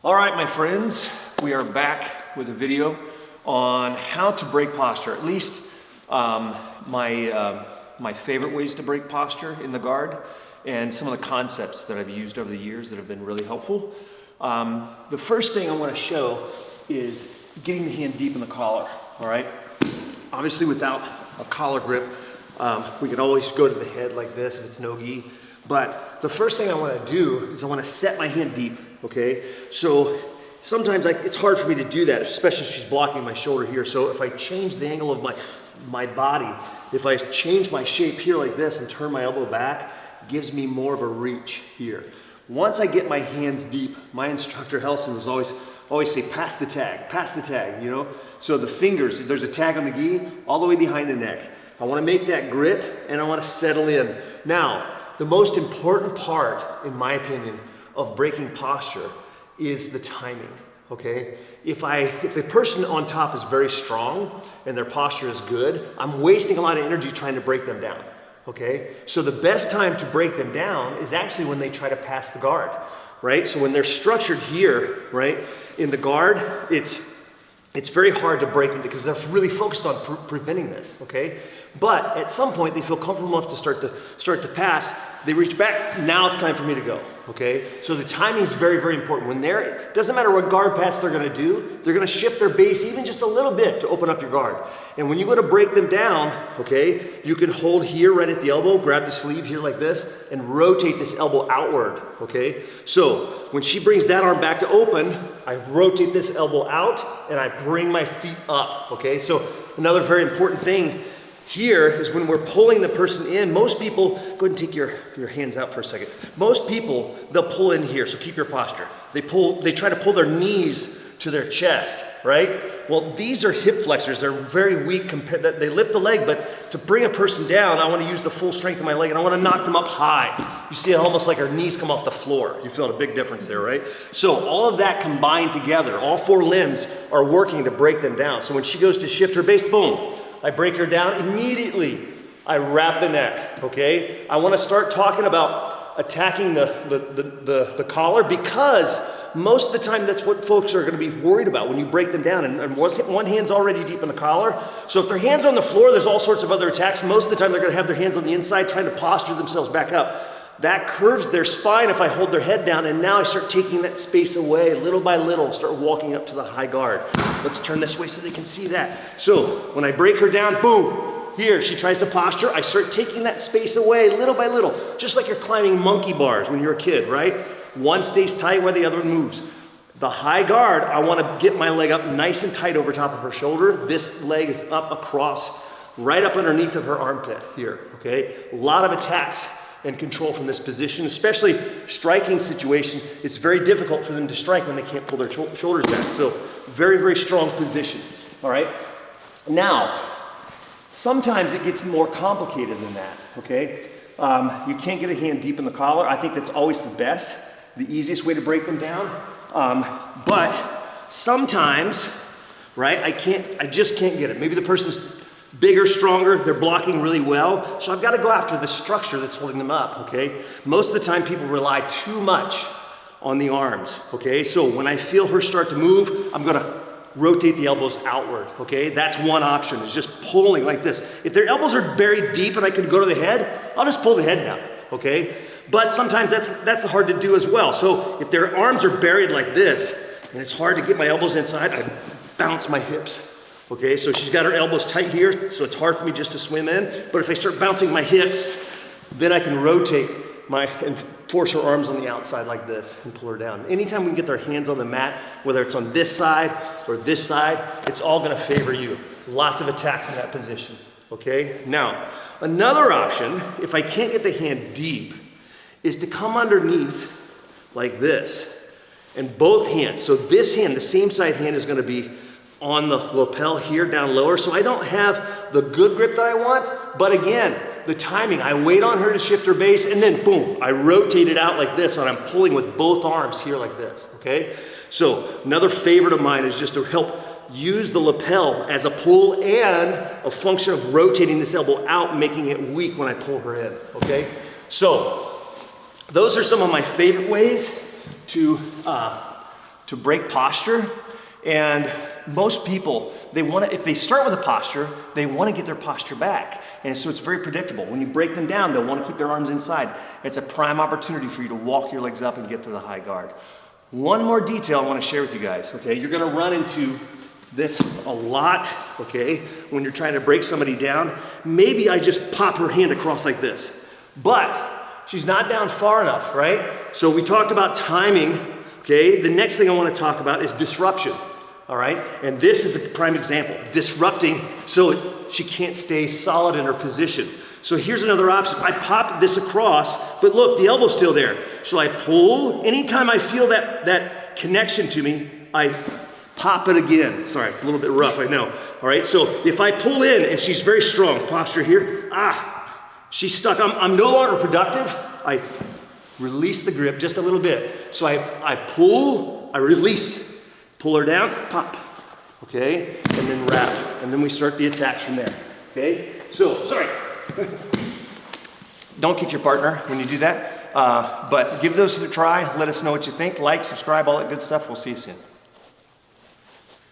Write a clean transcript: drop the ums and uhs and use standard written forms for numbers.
All right, my friends, we are back with a video on how to break posture. At least my favorite ways to break posture in the guard, and some of the concepts that I've used over the years that have been really helpful. The first thing I want to show is getting the hand deep in the collar. All right. Obviously, without a collar grip, we can always go to the head like this if it's no gi. But the first thing I want to do is I want to set my hand deep, okay? So sometimes it's hard for me to do that, especially if she's blocking my shoulder here. So if I change the angle of my body, if I change my shape here like this and turn my elbow back, it gives me more of a reach here. Once I get my hands deep, my instructor Helson was always say, pass the tag, you know? So the fingers, there's a tag on the gi all the way behind the neck. I want to make that grip and I want to settle in. Now, the most important part, in my opinion, of breaking posture is the timing, okay? If the person on top is very strong and their posture is good, I'm wasting a lot of energy trying to break them down, okay? So the best time to break them down is actually when they try to pass the guard, right? So when they're structured here, right, in the guard, it's very hard to break them because they're really focused on preventing this, okay? But at some point, they feel comfortable enough to start to pass. They reach back, now it's time for me to go, okay? So the timing is very, very important. When it doesn't matter what guard pass they're gonna do, they're gonna shift their base even just a little bit to open up your guard. And when you go to break them down, okay, you can hold here right at the elbow, grab the sleeve here like this, and rotate this elbow outward, okay? So when she brings that arm back to open, I rotate this elbow out and I bring my feet up, okay? So another very important thing here is when we're pulling the person in, most people, go ahead and take your hands out for a second. Most people, they'll pull in here, so keep your posture. They try to pull their knees to their chest, right? Well, these are hip flexors. They're very weak compared, they lift the leg, but to bring a person down, I want to use the full strength of my leg and I want to knock them up high. You see it almost like our knees come off the floor. You feel a big difference there, right? So all of that combined together, all four limbs are working to break them down. So when she goes to shift her base, boom, I break her down, immediately I wrap the neck, okay? I want to start talking about attacking the collar because most of the time that's what folks are going to be worried about when you break them down. And one hand's already deep in the collar. So if their hand's on the floor, there's all sorts of other attacks. Most of the time they're going to have their hands on the inside trying to posture themselves back up. That curves their spine if I hold their head down, and now I start taking that space away little by little, start walking up to the high guard. Let's turn this way so they can see that. So when I break her down, boom, here, she tries to posture, I start taking that space away little by little, just like you're climbing monkey bars when you're a kid, right? One stays tight while the other one moves. The high guard, I want to get my leg up nice and tight over top of her shoulder. This leg is up across, right up underneath of her armpit here, okay? A lot of attacks and control from this position, especially striking situation. It's very difficult for them to strike when they can't pull their shoulders back. So very, very strong position, all right? Now, sometimes it gets more complicated than that, okay? You can't get a hand deep in the collar. I think that's always the best, the easiest way to break them down. But sometimes, right, I just can't get it. Maybe the person's bigger, stronger, they're blocking really well. So I've got to go after the structure that's holding them up, okay? Most of the time people rely too much on the arms, okay? So when I feel her start to move, I'm gonna rotate the elbows outward, okay? That's one option, is just pulling like this. If their elbows are buried deep and I can go to the head, I'll just pull the head down, okay? But sometimes that's hard to do as well. So if their arms are buried like this, and it's hard to get my elbows inside, I bounce my hips. Okay, so she's got her elbows tight here, so it's hard for me just to swim in. But if I start bouncing my hips, then I can rotate and force her arms on the outside like this and pull her down. Anytime we can get their hands on the mat, whether it's on this side or this side, it's all gonna favor you. Lots of attacks in that position, okay? Now, another option, if I can't get the hand deep, is to come underneath like this. And both hands, so this hand, the same side hand is gonna be on the lapel here, down lower, so I don't have the good grip that I want, but again, the timing, I wait on her to shift her base, and then boom, I rotate it out like this, and I'm pulling with both arms here like this, okay? So another favorite of mine is just to help use the lapel as a pull and a function of rotating this elbow out, making it weak when I pull her in, okay? So those are some of my favorite ways to to break posture. And most people, they want to, if they start with a posture, they want to get their posture back. And so it's very predictable. When you break them down, they'll want to keep their arms inside. It's a prime opportunity for you to walk your legs up and get to the high guard. One more detail I want to share with you guys, okay? You're going to run into this a lot, okay? When you're trying to break somebody down, maybe I just pop her hand across like this. But she's not down far enough, right? So we talked about timing, okay? The next thing I want to talk about is disruption. All right, and this is a prime example, disrupting so she can't stay solid in her position. So here's another option. I pop this across, but look, the elbow's still there. So I pull, anytime I feel that connection to me, I pop it again. Sorry, it's a little bit rough, I know. All right, so if I pull in and she's very strong, posture here, she's stuck, I'm no longer productive, I release the grip just a little bit. So I pull, I release. Pull her down, pop, okay? And then wrap, and then we start the attacks from there, okay? So, sorry. Don't kick your partner when you do that, but give those a try. Let us know what you think. Like, subscribe, all that good stuff. We'll see you soon.